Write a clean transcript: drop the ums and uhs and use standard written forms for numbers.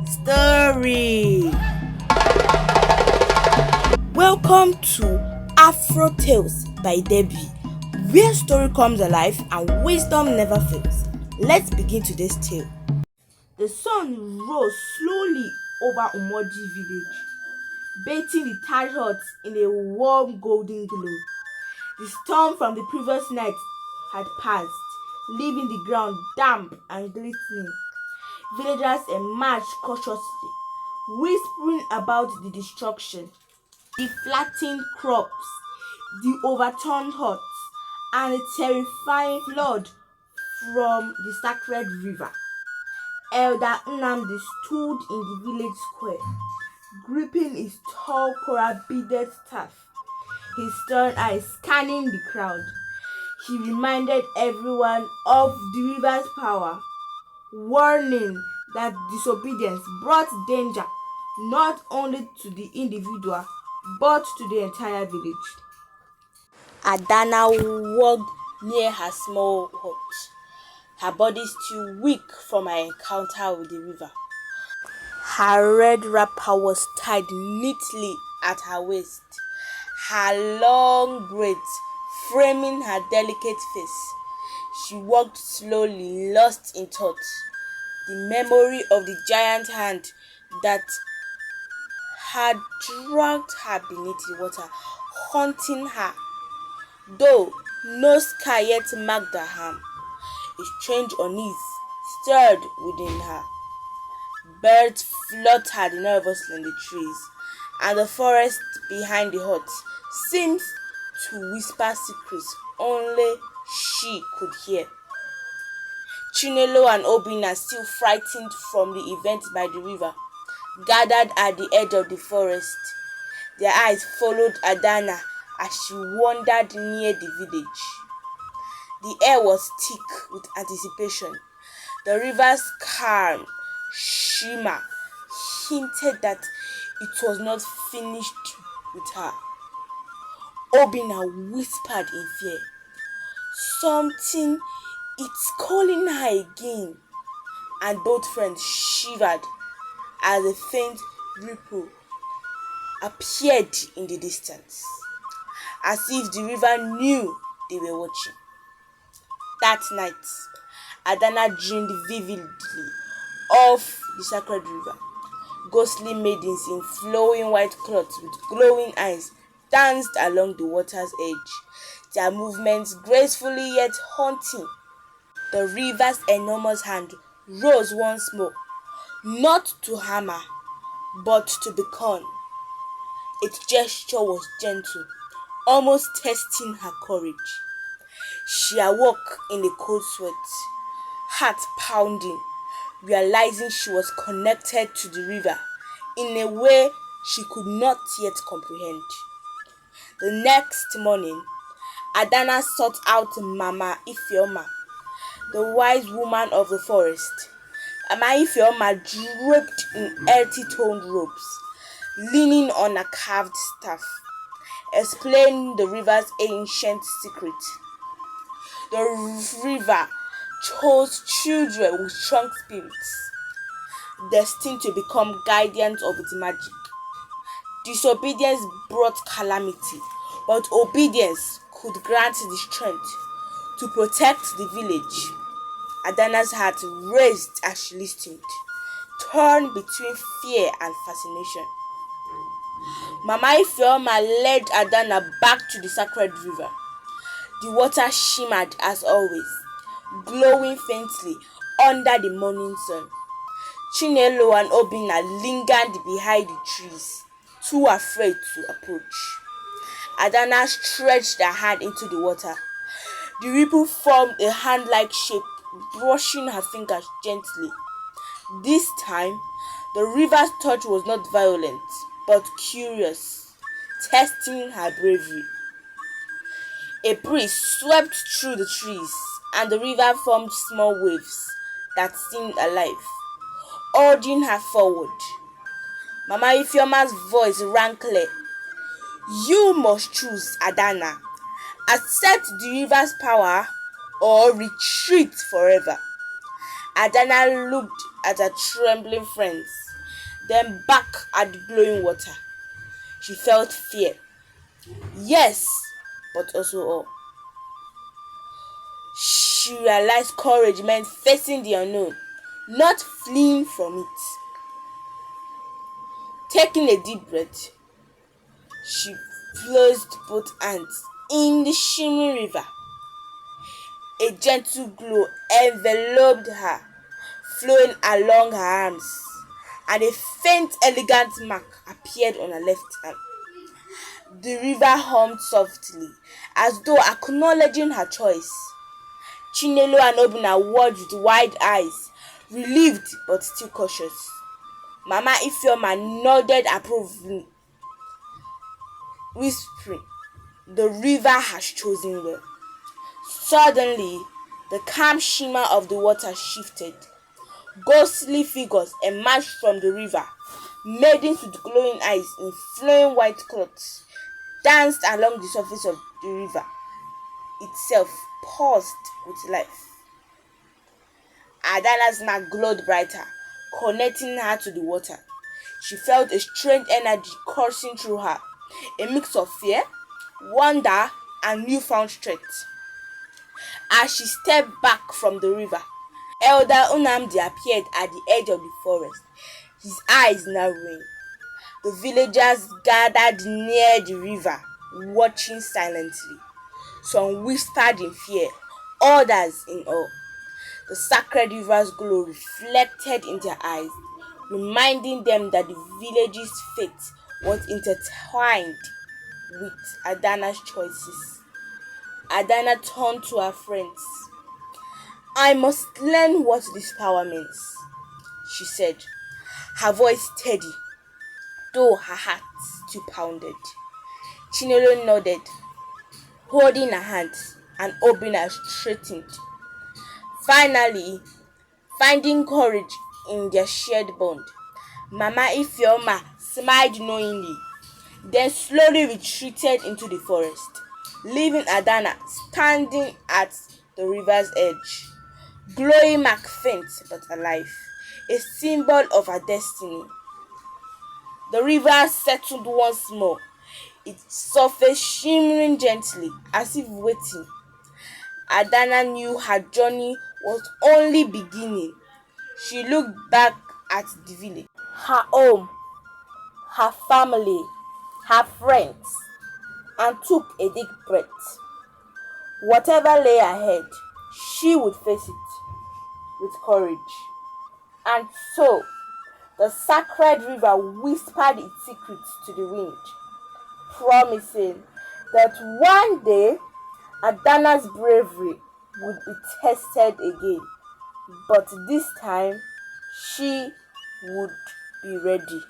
Story. Welcome to Afro Tales by Debbie, where story comes alive and wisdom never fails. Let's begin today's tale. The sun rose slowly over Umoji village, bathing the thatched huts in a warm golden glow. The storm from the previous night had passed, leaving the ground damp and glistening. Villagers emerged cautiously, whispering about the destruction, the flattened crops, the overturned huts, and the terrifying flood from the sacred river. Elder Nnamdi stood in the village square, gripping his tall coral-beaded staff, his stern eyes scanning the crowd. He reminded everyone of the river's power, warning that disobedience brought danger not only to the individual but to the entire village. Adanna walked near her small hut, her body still weak from her encounter with the river. Her red wrapper was tied neatly at her waist, her long braids framing her delicate face. She walked slowly, lost in thought. The memory of the giant hand that had dragged her beneath the water, haunting her. Though no scar yet marked her harm, a strange unease stirred within her. Birds fluttered nervously in the trees, and the forest behind the hut seemed to whisper secrets only she could hear. Chinelo and Obinna, still frightened from the event by the river, gathered at the edge of the forest. Their eyes followed Adanna as she wandered near the village. The air was thick with anticipation. The river's calm shimmer hinted that it was not finished with her. Obinna whispered in fear. Something, it's calling her again. And both friends shivered as a faint ripple appeared in the distance, as if the river knew they were watching. That night, Adanna dreamed vividly of the sacred river. Ghostly maidens in flowing white cloths with glowing eyes danced along the water's edge, their movements gracefully yet haunting. The river's enormous hand rose once more, not to hammer, but to beckon. Its gesture was gentle, almost testing her courage. She awoke in a cold sweat, heart pounding, realizing she was connected to the river in a way she could not yet comprehend. The next morning, Adanna sought out Mama Ifeoma, the wise woman of the forest. Mama Ifeoma, draped in earthy-toned robes, leaning on a carved staff, explained the river's ancient secret. The river chose children with strong spirits, destined to become guardians of its magic. Disobedience brought calamity, but obedience could grant the strength to protect the village. Adanna's heart raced as she listened, torn between fear and fascination. Mama Ifeoma led Adanna back to the sacred river. The water shimmered as always, glowing faintly under the morning sun. Chinelo and Obinna lingered behind the trees, too afraid to approach. Adanna stretched her hand into the water. The ripple formed a hand-like shape, brushing her fingers gently. This time, the river's touch was not violent, but curious, testing her bravery. A breeze swept through the trees, and the river formed small waves that seemed alive, urging her forward. Mama Ifeoma's voice rang clear. You must choose, Adanna. Accept the river's power or retreat forever. Adanna looked at her trembling friends, then back at the glowing water. She felt fear. Yes, but also awe. She realized courage meant facing the unknown, not fleeing from it. Taking a deep breath, she closed both hands in the shimmering river. A gentle glow enveloped her, flowing along her arms, and a faint, elegant mark appeared on her left arm. The river hummed softly, as though acknowledging her choice. Chinelo and Obinna watched with wide eyes, relieved but still cautious. Mama Ifeoma nodded approvingly, whispering, "The river has chosen well." Suddenly, the calm shimmer of the water shifted. Ghostly figures emerged from the river, maidens with glowing eyes in flowing white cloths danced along the surface of the river itself, pulsed with life. Adanna's mark glowed brighter, connecting her to the water. She felt a strange energy coursing through her, a mix of fear, wonder, and newfound strength. As she stepped back from the river, Elder Unamdi appeared at the edge of the forest, his eyes narrowing. The villagers gathered near the river, watching silently. Some whispered in fear, others in awe. The sacred river's glow reflected in their eyes, reminding them that the village's fate was intertwined with Adanna's choices. Adanna turned to her friends. "I must learn what this power means," she said, her voice steady, though her heart still pounded. Chinelo nodded, holding her hands, and Obinna straightened. Finally, finding courage in their shared bond, Mama Ifeoma smiled knowingly, then slowly retreated into the forest, leaving Adanna standing at the river's edge, glowing mark faint but alive, a symbol of her destiny. The river settled once more, its surface shimmering gently as if waiting. Adanna knew her journey was only beginning. She looked back at the village, her home, her family, her friends, and took a deep breath. Whatever lay ahead, she would face it with courage. And so, the sacred river whispered its secrets to the wind, promising that one day Adanna's bravery would be tested again, but this time she would be ready.